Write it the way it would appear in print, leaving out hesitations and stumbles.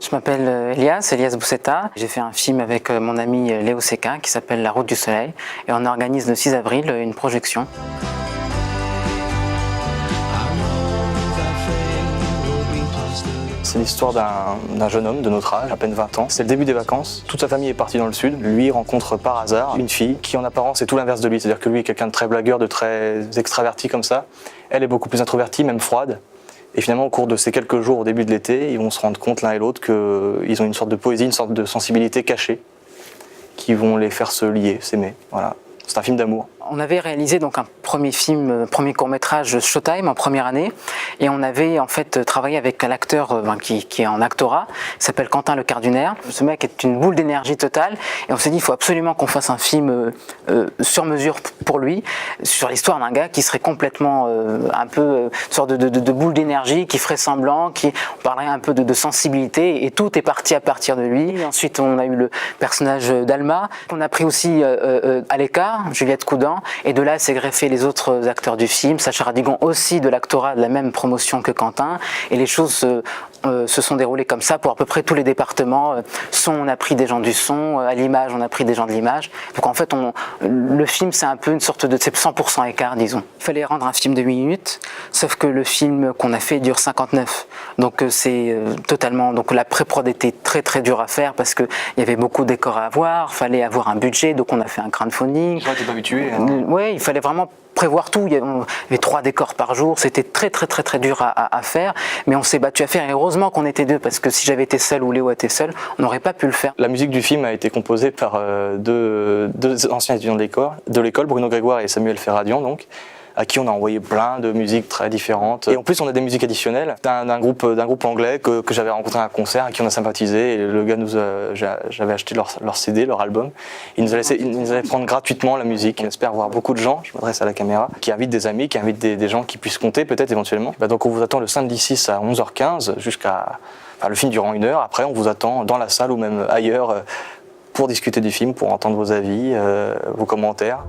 Je m'appelle Elias Bousseta. J'ai fait un film avec mon ami Léo Seca qui s'appelle La Route du Soleil et on organise le 6 avril une projection. C'est l'histoire d'un jeune homme de notre âge, à peine 20 ans. C'est le début des vacances. Toute sa famille est partie dans le sud. Lui rencontre par hasard une fille qui en apparence est tout l'inverse de lui. C'est-à-dire que lui est quelqu'un de très blagueur, de très extraverti comme ça. Elle est beaucoup plus introvertie, même froide. Et finalement, au cours de ces quelques jours au début de l'été, ils vont se rendre compte l'un et l'autre qu'ils ont une sorte de poésie, une sorte de sensibilité cachée qui vont les faire se lier, s'aimer. Voilà. C'est un film d'amour. On avait réalisé donc un premier film, premier court-métrage Showtime en première année et on avait en fait travaillé avec l'acteur qui est en actorat, qui s'appelle Quentin Le Cardunaire. Ce mec est une boule d'énergie totale et on s'est dit il faut absolument qu'on fasse un film sur mesure pour lui, sur l'histoire d'un gars qui serait complètement un peu une sorte de boule d'énergie, qui ferait semblant, on parlerait un peu de sensibilité et tout est parti à partir de lui. Et ensuite on a eu le personnage d'Alma, qu'on a pris aussi à l'écart, Juliette Coudan. Et de là s'est greffé les autres acteurs du film, Sacha Radigon aussi de l'actorat de la même promotion que Quentin, et les choses se sont déroulées comme ça pour à peu près tous les départements. Son, on a pris des gens du son, à l'image, on a pris des gens de l'image. Donc en fait, le film, c'est un peu une sorte de 100% écart, disons. Il fallait rendre un film de 8 minutes, sauf que le film qu'on a fait dure 59. Donc c'est totalement... Donc la pré-prod était très très dure à faire parce qu'il y avait beaucoup de décors à avoir, il fallait avoir un budget, donc on a fait un crowdfunding. Toi, t'es pas habitué. Oui, il fallait vraiment prévoir tout. Il y avait 3 décors par jour, c'était très dur à faire, mais on s'est battu à faire et heureusement qu'on était 2 parce que si j'avais été seul ou Léo était seul, on n'aurait pas pu le faire. La musique du film a été composée par deux anciens étudiants de l'école, Bruno Grégoire et Samuel Ferradian donc, à qui on a envoyé plein de musiques très différentes. Et en plus, on a des musiques additionnelles d'un groupe anglais que j'avais rencontré à un concert, à qui on a sympathisé. Et le gars j'avais acheté leur CD, leur album. Il nous allait prendre gratuitement la musique. J'espère voir beaucoup de gens, je m'adresse à la caméra, qui invitent des amis, qui invitent des gens qui puissent compter peut-être éventuellement. Donc on vous attend le samedi 6 à 11h15 le film durant 1 heure. Après, on vous attend dans la salle ou même ailleurs pour discuter du film, pour entendre vos avis, vos commentaires.